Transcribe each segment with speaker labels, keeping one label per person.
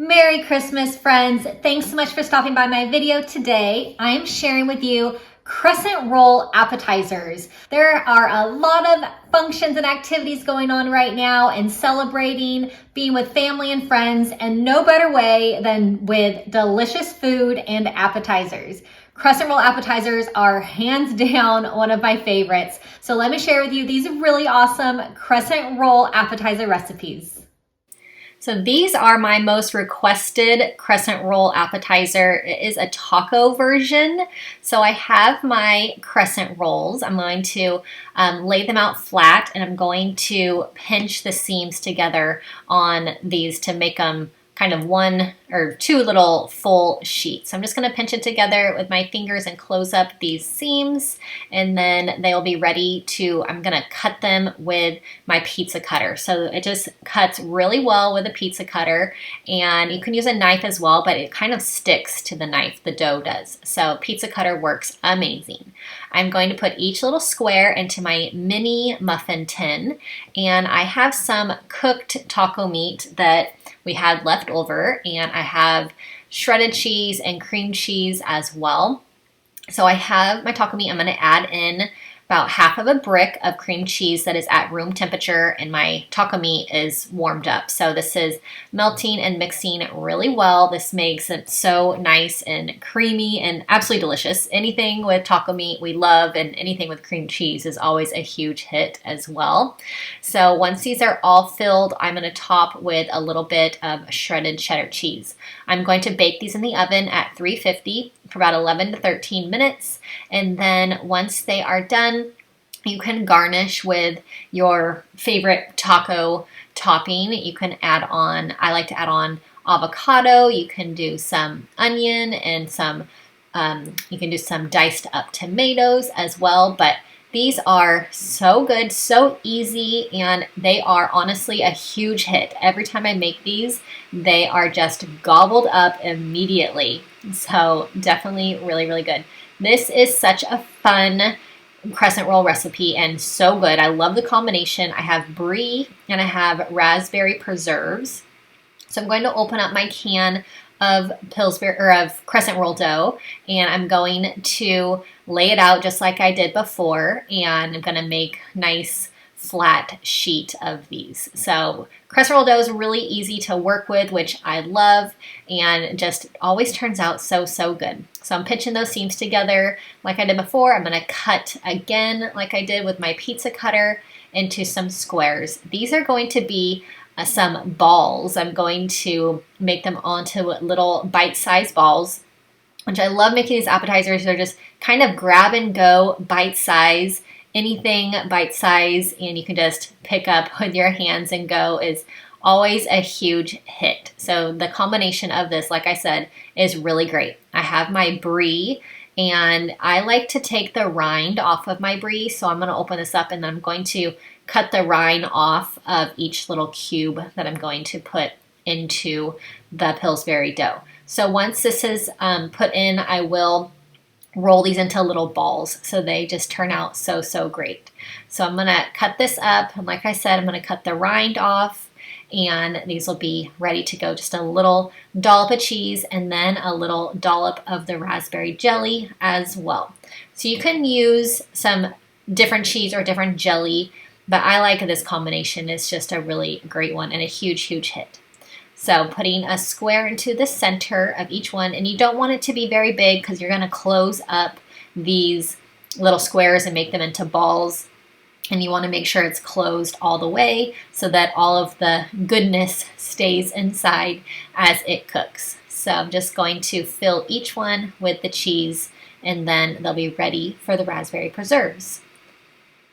Speaker 1: Merry Christmas, friends. Thanks so much for stopping by my video today. I'm sharing with you crescent roll appetizers. There are a lot of functions and activities going on right now and celebrating being with family and friends, and no better way than with delicious food and appetizers. Crescent roll appetizers are hands down one of my favorites. So let me share with you these really awesome crescent roll appetizer recipes. So these are my most requested crescent roll appetizer. It is a taco version. So I have my crescent rolls. I'm going to lay them out flat, and I'm going to pinch the seams together on these to make them kind of one or two little full sheets. So I'm just going to pinch it together with my fingers and close up these seams, and then they'll be ready to, I'm going to cut them with my pizza cutter. So it just cuts really well with a pizza cutter, and you can use a knife as well, but it kind of sticks to the knife, the dough does. So pizza cutter works amazing. I'm going to put each little square into my mini muffin tin, and I have some cooked taco meat that we had left over, and I have shredded cheese and cream cheese as well. So I have my taco meat. I'm going to add in about half of a brick of cream cheese that is at room temperature, and my taco meat is warmed up. So this is melting and mixing really well. This makes it so nice and creamy and absolutely delicious. Anything with taco meat we love, and anything with cream cheese is always a huge hit as well. So once these are all filled, I'm going to top with a little bit of shredded cheddar cheese. I'm going to bake these in the oven at 350 for about 11 to 13 minutes. And then once they are done, you can garnish with your favorite taco topping. You can add on, I like to add on avocado. You can do some onion and some, you can do some diced up tomatoes as well. But these are so good, so easy, and they are honestly a huge hit. Every time I make these, they are just gobbled up immediately. So definitely really, really good. This is such a fun crescent roll recipe and so good. I love the combination. I have brie and I have raspberry preserves. So I'm going to open up my can of pillsbury or of crescent roll dough, and I'm going to lay it out just like I did before, and I'm going to make nice flat sheet of these. So crescent roll dough is really easy to work with, which I love, and just always turns out so, so good. So I'm pinching those seams together like I did before. I'm going to cut again like I did with my pizza cutter into some squares. These are going to be some balls. I'm going to make them onto little bite-sized balls, which I love making these appetizers. They're just kind of grab and go, bite-size, anything bite-size, and you can just pick up with your hands and go is always a huge hit. So the combination of this, like I said, is really great. I have my brie, and I like to take the rind off of my brie. So I'm going to open this up, and then I'm going to cut the rind off of each little cube that I'm going to put into the Pillsbury dough. So once this is put in, I will roll these into little balls so they just turn out so, so great. So I'm going to cut this up, and like I said, I'm going to cut the rind off, and these will be ready to go. Just a little dollop of cheese and then a little dollop of the raspberry jelly as well. So you can use some different cheese or different jelly, but I like this combination. It's just a really great one and a huge, huge hit. So putting a square into the center of each one, and you don't want it to be very big because you're going to close up these little squares and make them into balls. And you want to make sure it's closed all the way so that all of the goodness stays inside as it cooks. So I'm just going to fill each one with the cheese, and then they'll be ready for the raspberry preserves.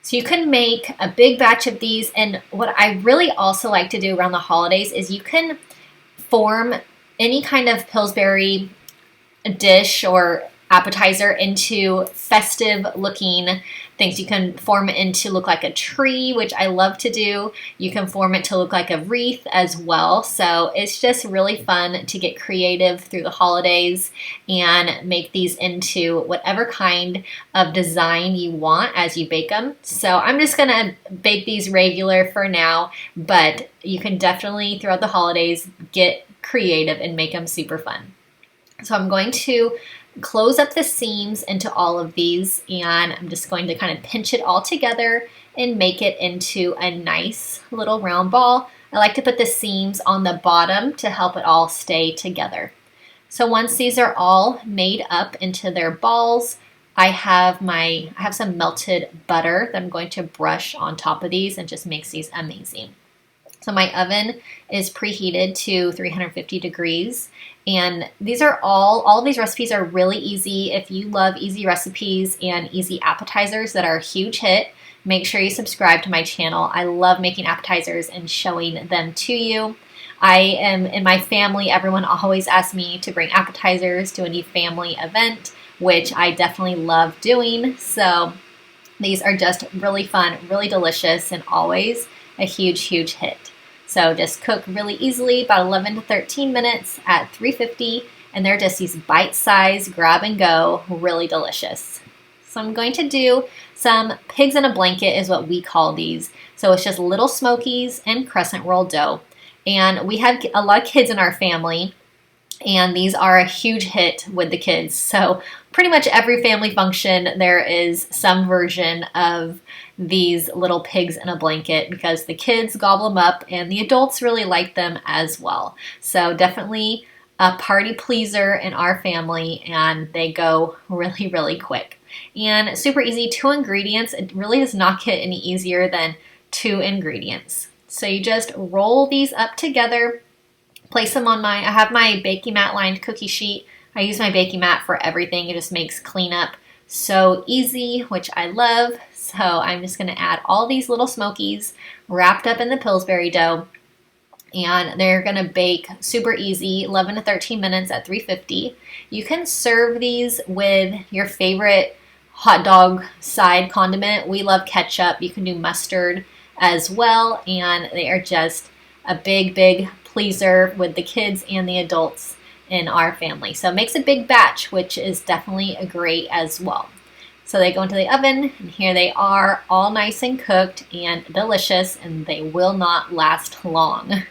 Speaker 1: So you can make a big batch of these, and what I really also like to do around the holidays is you can form any kind of Pillsbury dish or appetizer into festive looking things. You can form it into look like a tree, which I love to do. You can form it to look like a wreath as well. So it's just really fun to get creative through the holidays and make these into whatever kind of design you want as you bake them. So I'm just gonna bake these regular for now, but you can definitely throughout the holidays get creative and make them super fun. So I'm going to close up the seams into all of these, and I'm just going to kind of pinch it all together and make it into a nice little round ball. I like to put the seams on the bottom to help it all stay together. So once these are all made up into their balls, I have some melted butter that I'm going to brush on top of these, and just makes these amazing. So my oven is preheated to 350 degrees, and these are all of these recipes are really easy. If you love easy recipes and easy appetizers that are a huge hit, make sure you subscribe to my channel. I love making appetizers and showing them to you. I am in my family, everyone always asks me to bring appetizers to any family event, which I definitely love doing. So these are just really fun, really delicious, and always a huge hit. So just cook really easily, about 11 to 13 minutes at 350, and they're just these bite-sized, grab and go, really delicious. So I'm going to do some pigs in a blanket is what we call these. So it's just little smokies and crescent roll dough. And we have a lot of kids in our family, and these are a huge hit with the kids. So pretty much every family function, there is some version of these little pigs in a blanket, because the kids gobble them up and the adults really like them as well. So definitely a party pleaser in our family, and they go really quick. And super easy, 2 ingredients. It really does not get any easier than 2 ingredients. So you just roll these up together, place them on I have my baking mat lined cookie sheet. I use my baking mat for everything. It just makes cleanup so easy, which I love. So I'm just going to add all these little smokies wrapped up in the Pillsbury dough, and they're going to bake super easy, 11 to 13 minutes at 350. You can serve these with your favorite hot dog side condiment. We love ketchup. You can do mustard as well, and they are just a big pleaser with the kids and the adults in our family. So it makes a big batch, which is definitely great as well. So they go into the oven, and here they are, all nice and cooked and delicious, and they will not last long.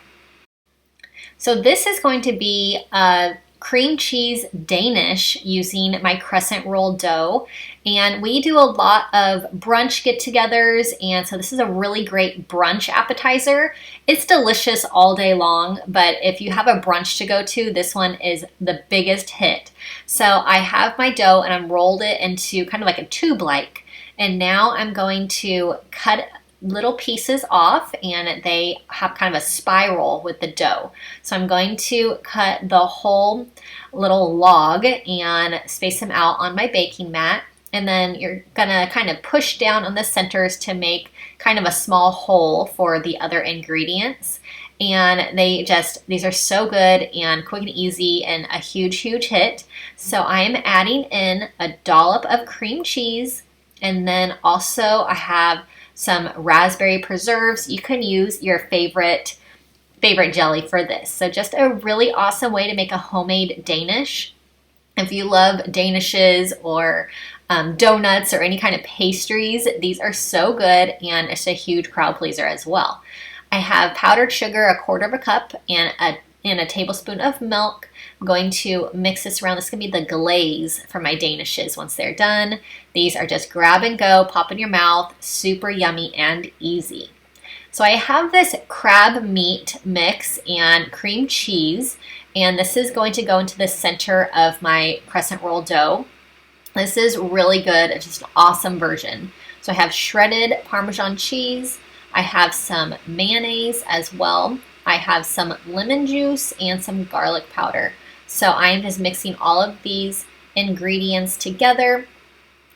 Speaker 1: So this is going to be a cream cheese Danish using my crescent roll dough. And we do a lot of brunch get-togethers, and so this is a really great brunch appetizer. It's delicious all day long, but if you have a brunch to go to, this one is the biggest hit. So I have my dough, and I'm rolled it into kind of like a tube-like. And now I'm going to cut little pieces off, and they have kind of a spiral with the dough. So I'm going to cut the whole little log and space them out on my baking mat. And then you're gonna kind of push down on the centers to make kind of a small hole for the other ingredients. And these are so good and quick and easy and a huge hit. So I'm adding in a dollop of cream cheese, and then also I have some raspberry preserves. You can use your favorite jelly for this. So just a really awesome way to make a homemade Danish. If you love Danishes or donuts or any kind of pastries, these are so good, and it's a huge crowd pleaser as well. I have powdered sugar, 1/4 cup, and a tablespoon of milk. I'm going to mix this around. This is going to be the glaze for my Danishes once they're done. These are just grab and go, pop in your mouth, super yummy and easy. So I have this crab meat mix and cream cheese, and this is going to go into the center of my crescent roll dough. This is really good. It's just an awesome version. So I have shredded Parmesan cheese. I have some mayonnaise as well. I have some lemon juice and some garlic powder. So I'm just mixing all of these ingredients together,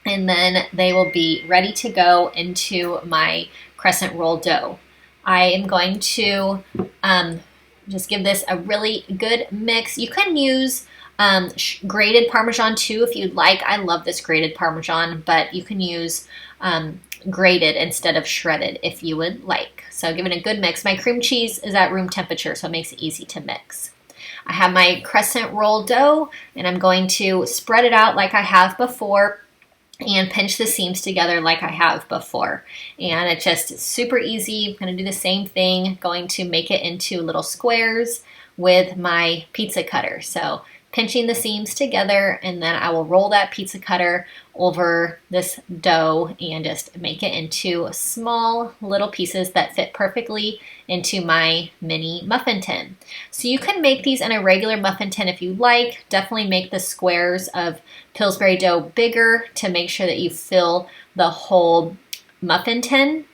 Speaker 1: and then they will be ready to go into my crescent roll dough. I am going to just give this a really good mix. You can use grated Parmesan too if you'd like. I love this grated Parmesan, but you can use grated instead of shredded if you would like. So give it a good mix. My cream cheese is at room temperature, so it makes it easy to mix. I have my crescent roll dough, and I'm going to spread it out like I have before and pinch the seams together like I have before. And it's just super easy. I'm going to do the same thing, going to make it into little squares with my pizza cutter. So pinching the seams together, and then I will roll that pizza cutter over this dough and just make it into small little pieces that fit perfectly into my mini muffin tin. So you can make these in a regular muffin tin if you like. Definitely make the squares of Pillsbury dough bigger to make sure that you fill the whole muffin tin.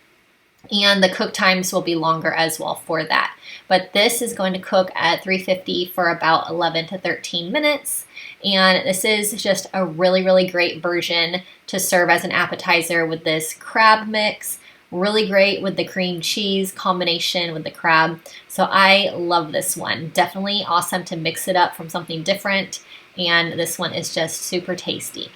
Speaker 1: And the cook times will be longer as well for that. But this is going to cook at 350 for about 11 to 13 minutes. And this is just a really, really great version to serve as an appetizer with this crab mix. Really great with the cream cheese combination with the crab. So I love this one. Definitely awesome to mix it up from something different. And this one is just super tasty.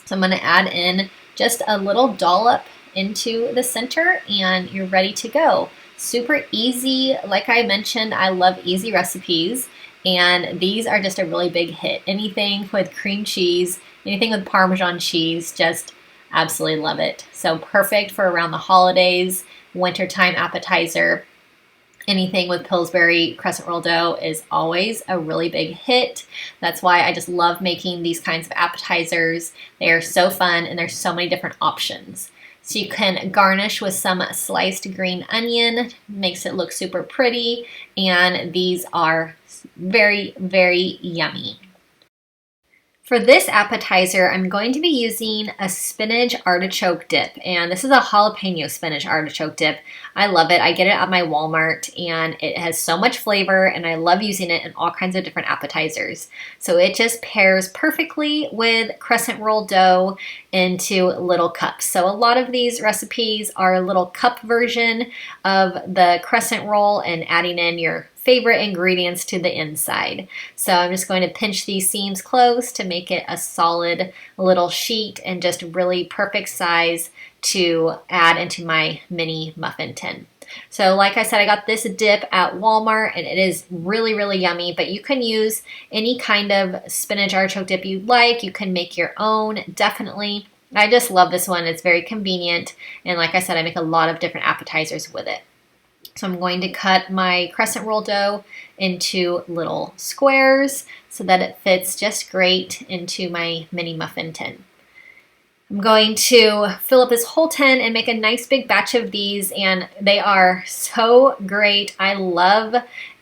Speaker 1: So I'm going to add in just a little dollop into the center, and you're ready to go. Super easy. Like I mentioned, I love easy recipes, and these are just a really big hit. Anything with cream cheese, anything with Parmesan cheese, just absolutely love it. So perfect for around the holidays, wintertime appetizer. Anything with Pillsbury crescent roll dough is always a really big hit. That's why I just love making these kinds of appetizers. They are so fun, and there's so many different options. So you can garnish with some sliced green onion, makes it look super pretty, and these are very, very yummy. For this appetizer, I'm going to be using a spinach artichoke dip, and this is a jalapeno spinach artichoke dip. I love it. I get it at my Walmart, and it has so much flavor, and I love using it in all kinds of different appetizers. So it just pairs perfectly with crescent roll dough into little cups. So a lot of these recipes are a little cup version of the crescent roll and adding in your favorite ingredients to the inside. So I'm just going to pinch these seams close to make it a solid little sheet and just really perfect size to add into my mini muffin tin. So like I said, I got this dip at Walmart, and it is really, really yummy, but you can use any kind of spinach artichoke dip you like. You can make your own, definitely. I just love this one. It's very convenient, and like I said, I make a lot of different appetizers with it. So I'm going to cut my crescent roll dough into little squares so that it fits just great into my mini muffin tin. I'm going to fill up this whole tin and make a nice big batch of these, and they are so great. I love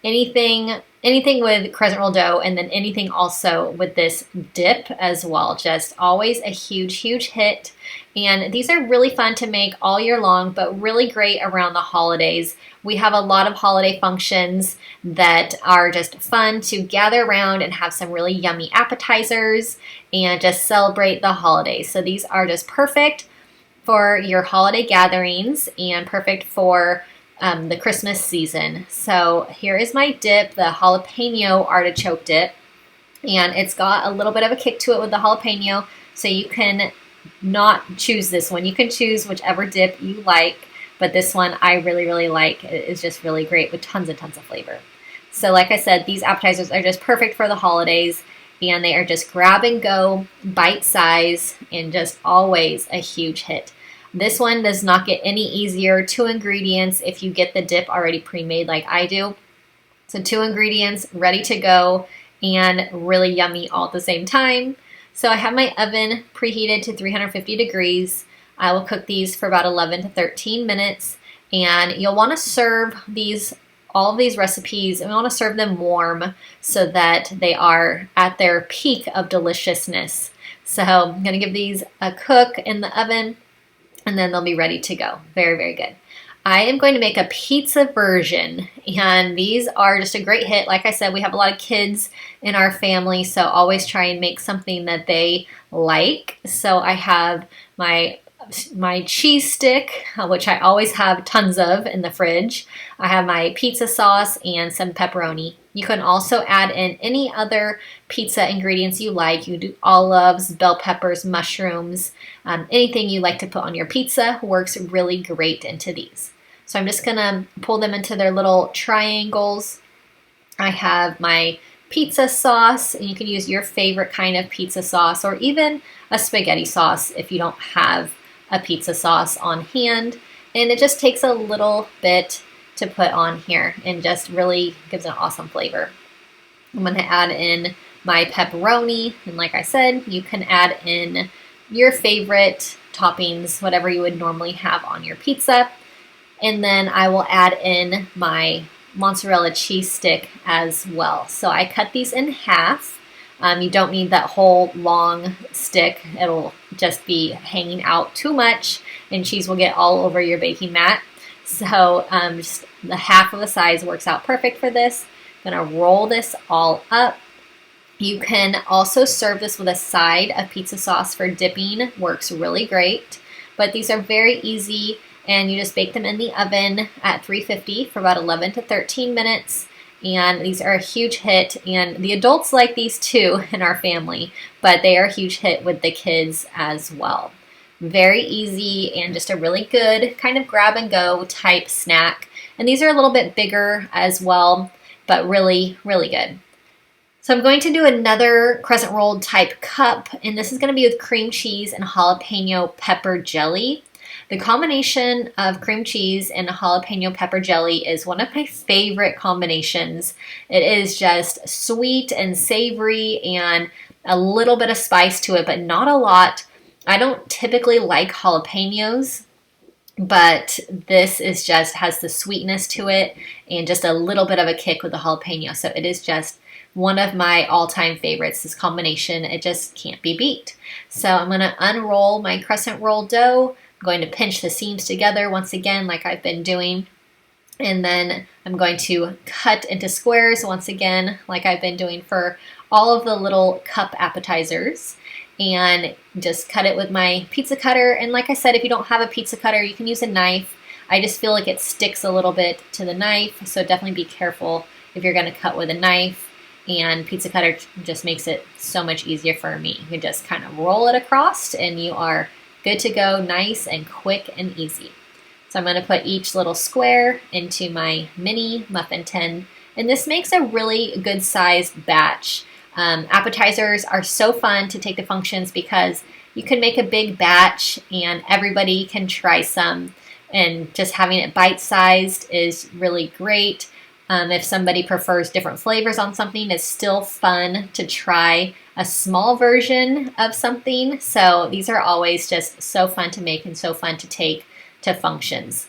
Speaker 1: anything with crescent roll dough, and then anything also with this dip as well. Just always a huge, huge hit. And these are really fun to make all year long, but really great around the holidays. We have a lot of holiday functions that are just fun to gather around and have some really yummy appetizers and just celebrate the holidays. So these are just perfect for your holiday gatherings and perfect for the Christmas season. So here is my dip, the jalapeno artichoke dip, and it's got a little bit of a kick to it with the jalapeno, so you can not choose this one. You can choose whichever dip you like, but this one I really, really like. It is just really great with tons and tons of flavor. So like I said, these appetizers are just perfect for the holidays, and they are just grab and go, bite size, and just always a huge hit. This one does not get any easier. 2 ingredients if you get the dip already pre-made like I do. So 2 ingredients ready to go and really yummy all at the same time. So I have my oven preheated to 350 degrees. I will cook these for about 11 to 13 minutes, and you'll want to serve all of these recipes, and we want to serve them warm so that they are at their peak of deliciousness. So I'm going to give these a cook in the oven, and then they'll be ready to go. Very, very good. I am going to make a pizza version, and these are just a great hit. Like I said, we have a lot of kids in our family, so always try and make something that they like. So I have my cheese stick, which I always have tons of in the fridge. I have my pizza sauce and some pepperoni. You can also add in any other pizza ingredients you like. You do olives, bell peppers, mushrooms, anything you like to put on your pizza works really great into these. So I'm just gonna pull them into their little triangles. I have my pizza sauce, and you can use your favorite kind of pizza sauce, or even a spaghetti sauce if you don't have a pizza sauce on hand. And it just takes a little bit to put on here and just really gives an awesome flavor. I'm going to add in my pepperoni, and like I said, you can add in your favorite toppings, whatever you would normally have on your pizza. And then I will add in my mozzarella cheese stick as well. So I cut these in half. You don't need that whole long stick. It'll just be hanging out too much and cheese will get all over your baking mat. So just the half of the size works out perfect for this. I'm gonna roll this all up. You can also serve this with a side of pizza sauce for dipping. Works really great. But these are very easy, and you just bake them in the oven at 350 for about 11 to 13 minutes. And these are a huge hit, and the adults like these too in our family, but they are a huge hit with the kids as well. Very easy and just a really good kind of grab and go type snack. And these are a little bit bigger as well, but really, really good. So I'm going to do another crescent roll type cup, and this is going to be with cream cheese and jalapeno pepper jelly. The combination of cream cheese and jalapeno pepper jelly is one of my favorite combinations. It is just sweet and savory and a little bit of spice to it, but not a lot. I don't typically like jalapenos, but this is just has the sweetness to it and just a little bit of a kick with the jalapeno. So it is just one of my all-time favorites, this combination. It just can't be beat. So I'm going to unroll my crescent roll dough. I'm going to pinch the seams together once again like I've been doing. And then I'm going to cut into squares once again like I've been doing for all of the little cup appetizers. And just cut it with my pizza cutter. And like I said, if you don't have a pizza cutter, you can use a knife. I just feel like it sticks a little bit to the knife, so definitely be careful if you're going to cut with a knife. And pizza cutter just makes it so much easier for me. You can just kind of roll it across and you are good to go, nice and quick and easy. So I'm going to put each little square into my mini muffin tin, and this makes a really good sized batch. Appetizers are so fun to take to functions because you can make a big batch and everybody can try some, and just having it bite-sized is really great. If somebody prefers different flavors on something, it's still fun to try a small version of something. So these are always just so fun to make and so fun to take to functions.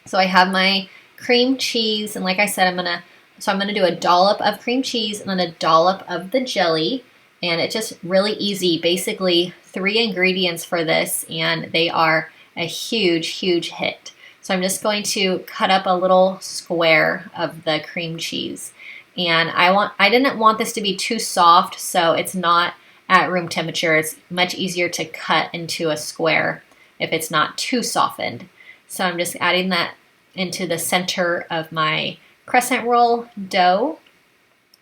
Speaker 1: So I have my cream cheese, and like I said, I'm gonna do a dollop of cream cheese and then a dollop of the jelly, and it's just really easy. Basically 3 ingredients for this, and they are a huge, huge hit. So I'm just going to cut up a little square of the cream cheese. And I didn't want this to be too soft, so it's not at room temperature. It's much easier to cut into a square if it's not too softened. So I'm just adding that into the center of my crescent roll dough.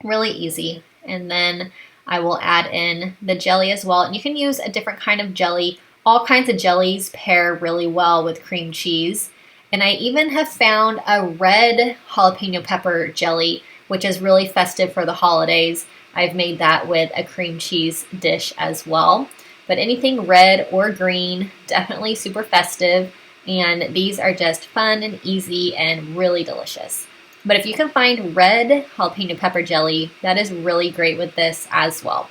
Speaker 1: Really easy. And then I will add in the jelly as well. And you can use a different kind of jelly. All kinds of jellies pair really well with cream cheese. And I even have found a red jalapeno pepper jelly, which is really festive for the holidays. I've made that with a cream cheese dish as well. But anything red or green, definitely super festive. And these are just fun and easy and really delicious. But if you can find red jalapeno pepper jelly, that is really great with this as well.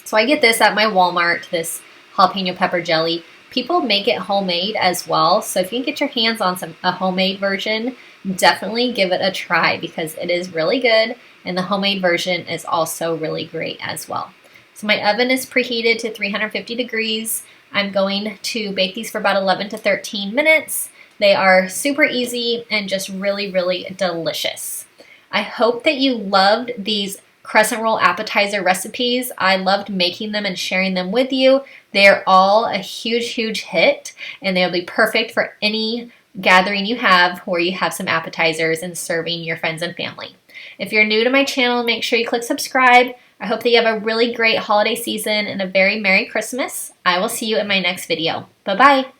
Speaker 1: So I get this at my Walmart, this jalapeno pepper jelly. People make it homemade as well, so if you can get your hands on a homemade version, definitely give it a try because it is really good, and the homemade version is also really great as well. So my oven is preheated to 350 degrees. I'm going to bake these for about 11 to 13 minutes. They are super easy and just really, really delicious. I hope that you loved these crescent roll appetizer recipes. I loved making them and sharing them with you. They are all a huge, huge hit, and they'll be perfect for any gathering you have where you have some appetizers and serving your friends and family. If you're new to my channel, make sure you click subscribe. I hope that you have a really great holiday season and a very Merry Christmas. I will see you in my next video. Bye-bye.